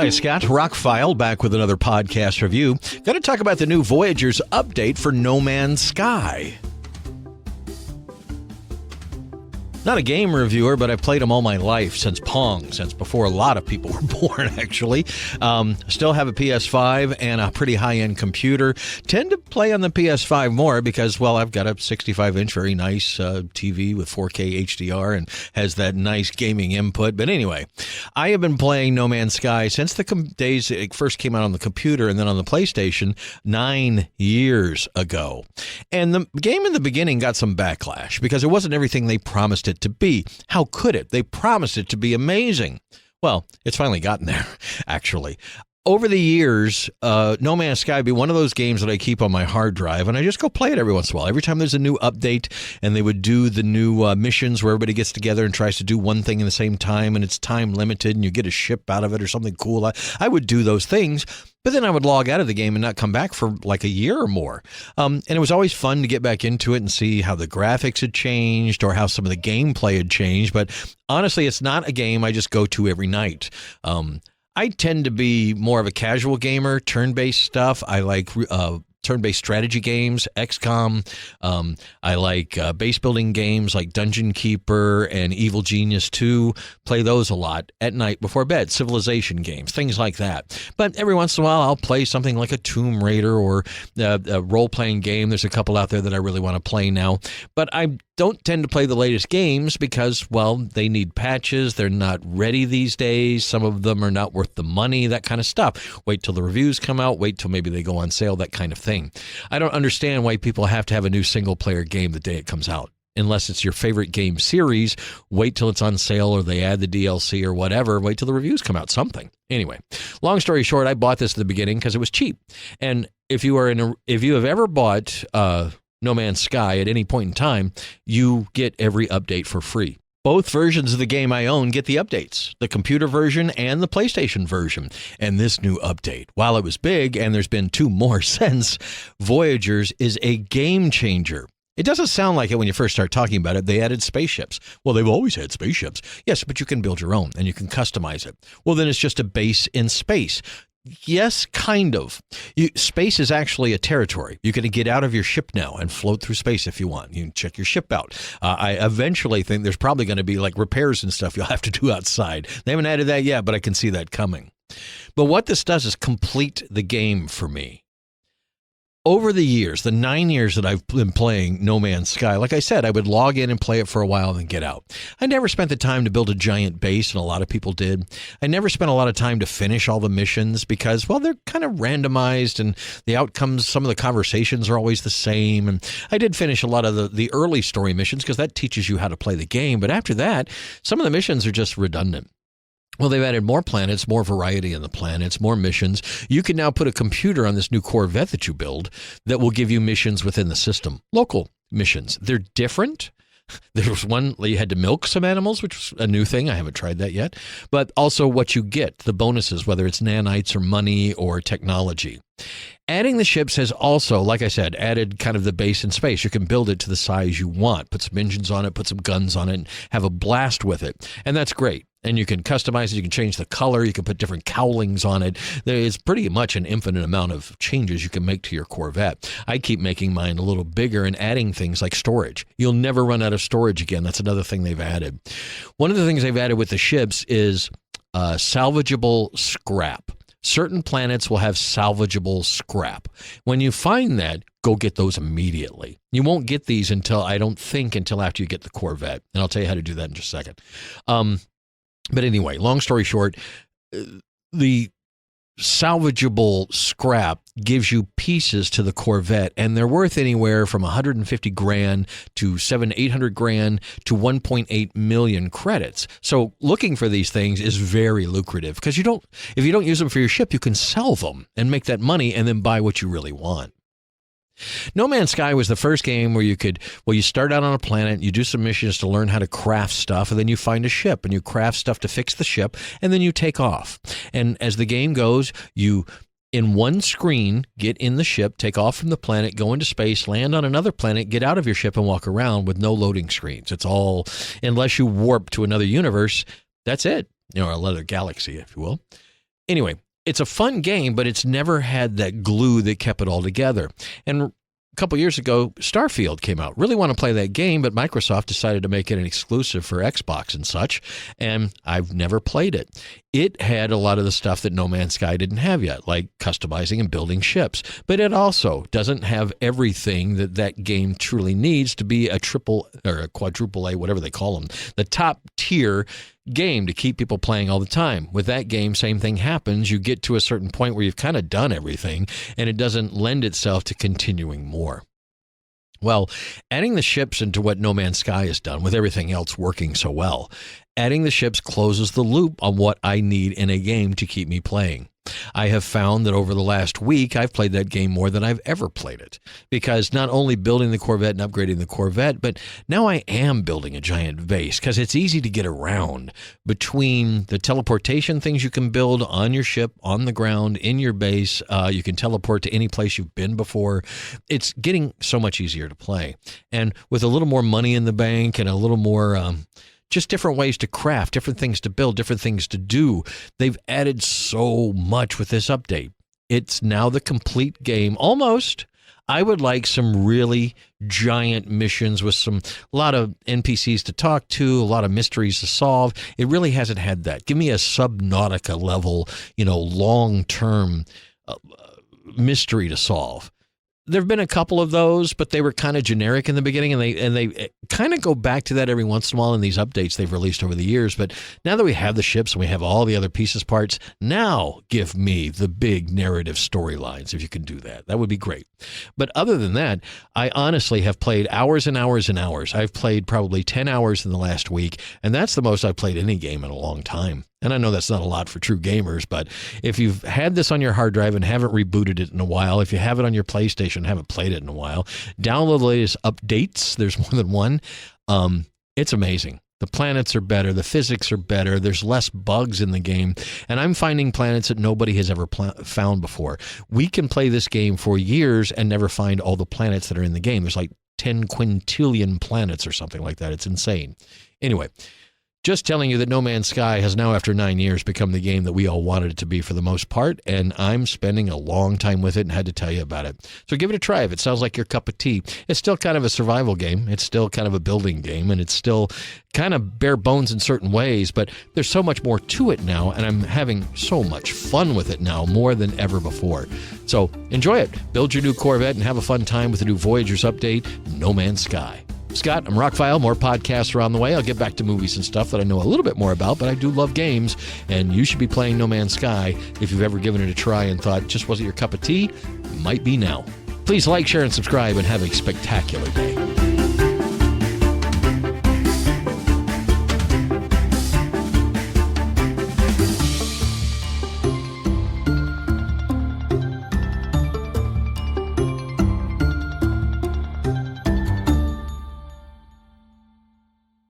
Hi, Scott. ROCKFILE back with another podcast review. Going to talk about the new Voyagers update for No Man's Sky. Not a game reviewer, but I've played them all my life, since Pong, since before a lot of people were born, actually. Still have a PS5 and a pretty high-end computer. Tend to play on the PS5 more because, well, I've got a 65-inch, very nice TV with 4K HDR and has that nice gaming input. But anyway, I have been playing No Man's Sky since the days it first came out on the computer and then on the PlayStation 9 years ago. And the game in the beginning got some backlash because it wasn't everything they promised it to be. How could it? They promised it to be amazing. Well, it's finally gotten there, actually. Over the years, No Man's Sky would be one of those games that I keep on my hard drive, and I just go play it every once in a while. Every time there's a new update, and they would do the new missions where everybody gets together and tries to do one thing at the same time, and it's time limited, and you get a ship out of it or something cool. I would do those things, but then I would log out of the game and not come back for like a year or more. And it was always fun to get back into it and see how the graphics had changed or how some of the gameplay had changed. But honestly, it's not a game I just go to every night. I tend to be more of a casual gamer, turn-based stuff. I like turn-based strategy games, XCOM. I like base-building games like Dungeon Keeper and Evil Genius 2. Play those a lot at night before bed. Civilization games, things like that. But every once in a while, I'll play something like a Tomb Raider or a role-playing game. There's a couple out there that I really want to play now. But I don't tend to play the latest games because, well, they need patches. They're not ready these days. Some of them are not worth the money, that kind of stuff. Wait till the reviews come out. Wait till maybe they go on sale, that kind of thing. I don't understand why people have to have a new single-player game the day it comes out. Unless it's your favorite game series, wait till it's on sale or they add the DLC or whatever. Wait till the reviews come out, something. Anyway, long story short, I bought this at the beginning because it was cheap. And if you have ever bought No Man's Sky at any point in time, you get every update for free. Both versions of the game I own get the updates, the computer version and the PlayStation version. And this new update, while it was big, and there's been 2 more since, Voyagers is a game changer. It doesn't sound like it when you first start talking about it. They added spaceships. Well, they've always had spaceships. Yes, but you can build your own and you can customize it. Well, then it's just a base in space. Yes, kind of. Space is actually a territory. You can get out of your ship now and float through space if you want. You can check your ship out. I eventually think there's probably going to be like repairs and stuff you'll have to do outside. They haven't added that yet, but I can see that coming. But what this does is complete the game for me. Over the years, the 9 years that I've been playing No Man's Sky, like I said, I would log in and play it for a while and then get out. I never spent the time to build a giant base, and a lot of people did. I never spent a lot of time to finish all the missions because, well, they're kind of randomized, and the outcomes, some of the conversations are always the same. And I did finish a lot of the early story missions because that teaches you how to play the game. But after that, some of the missions are just redundant. Well, they've added more planets, more variety in the planets, more missions. You can now put a computer on this new Corvette that you build that will give you missions within the system, local missions. They're different. There was one you had to milk some animals, which was a new thing. I haven't tried that yet. But also what you get, the bonuses, whether it's nanites or money or technology. Adding the ships has also, like I said, added kind of the base in space. You can build it to the size you want, put some engines on it, put some guns on it, and have a blast with it. And that's great. And you can customize it. You can change the color. You can put different cowlings on it. There is pretty much an infinite amount of changes you can make to your Corvette. I keep making mine a little bigger and adding things like storage. You'll never run out of storage again. That's another thing they've added. One of the things they've added with the ships is salvageable scrap. Certain planets will have salvageable scrap. When you find that, go get those immediately. You won't get these until after you get the Corvette. And I'll tell you how to do that in just a second. But anyway, long story short, the salvageable scrap gives you pieces to the Corvette, and they're worth anywhere from $150,000 to $700,000-800,000 to 1.8 million credits. So looking for these things is very lucrative because if you don't use them for your ship, you can sell them and make that money and then buy what you really want. No Man's Sky was the first game where you start out on a planet, you do some missions to learn how to craft stuff, and then you find a ship, and you craft stuff to fix the ship, and then you take off. And as the game goes, you, in one screen, get in the ship, take off from the planet, go into space, land on another planet, get out of your ship, and walk around with no loading screens. It's all, unless you warp to another universe, that's it, or another galaxy, if you will. Anyway, it's a fun game, but it's never had that glue that kept it all together. And a couple years ago, Starfield came out. Really want to play that game, but Microsoft decided to make it an exclusive for Xbox and such, and I've never played it. It had a lot of the stuff that No Man's Sky didn't have yet, like customizing and building ships, but it also doesn't have everything that that game truly needs to be a triple or a quadruple A, whatever they call them, the top tier game to keep people playing all the time. With that game, same thing happens. You get to a certain point where you've kind of done everything, and it doesn't lend itself to continuing more. Well, adding the ships into what No Man's Sky has done, with everything else working so well, adding the ships closes the loop on what I need in a game to keep me playing. I have found that over the last week, I've played that game more than I've ever played it, because not only building the Corvette and upgrading the Corvette, but now I am building a giant base, because it's easy to get around between the teleportation things you can build on your ship, on the ground, in your base. You can teleport to any place you've been before. It's getting so much easier to play. And with a little more money in the bank and a little more just different ways to craft, different things to build, different things to do. They've added so much with this update. It's now the complete game, almost. I would like some really giant missions with a lot of NPCs to talk to, a lot of mysteries to solve. It really hasn't had that. Give me a Subnautica level, long-term mystery to solve. There have been a couple of those, but they were kind of generic in the beginning, and they kind of go back to that every once in a while in these updates they've released over the years. But now that we have the ships and we have all the other pieces, parts, now give me the big narrative storylines, if you can do that. That would be great. But other than that, I honestly have played hours and hours and hours. I've played probably 10 hours in the last week, and that's the most I've played any game in a long time. And I know that's not a lot for true gamers, but if you've had this on your hard drive and haven't rebooted it in a while, if you have it on your PlayStation and haven't played it in a while, download the latest updates. There's more than one. It's amazing. The planets are better. The physics are better. There's less bugs in the game. And I'm finding planets that nobody has ever found before. We can play this game for years and never find all the planets that are in the game. There's like 10 quintillion planets or something like that. It's insane. Anyway, just telling you that No Man's Sky has now, after 9 years, become the game that we all wanted it to be for the most part, and I'm spending a long time with it and had to tell you about it. So give it a try if it sounds like your cup of tea. It's still kind of a survival game. It's still kind of a building game, and it's still kind of bare bones in certain ways, but there's so much more to it now, and I'm having so much fun with it now, more than ever before. So enjoy it. Build your new Corvette and have a fun time with the new Voyagers update, No Man's Sky. Scott, I'm ROCKFILE. More podcasts are on the way. I'll get back to movies and stuff that I know a little bit more about, but I do love games, and you should be playing No Man's Sky. If you've ever given it a try and thought just wasn't your cup of tea, might be now. Please like, share, and subscribe, and have a spectacular day.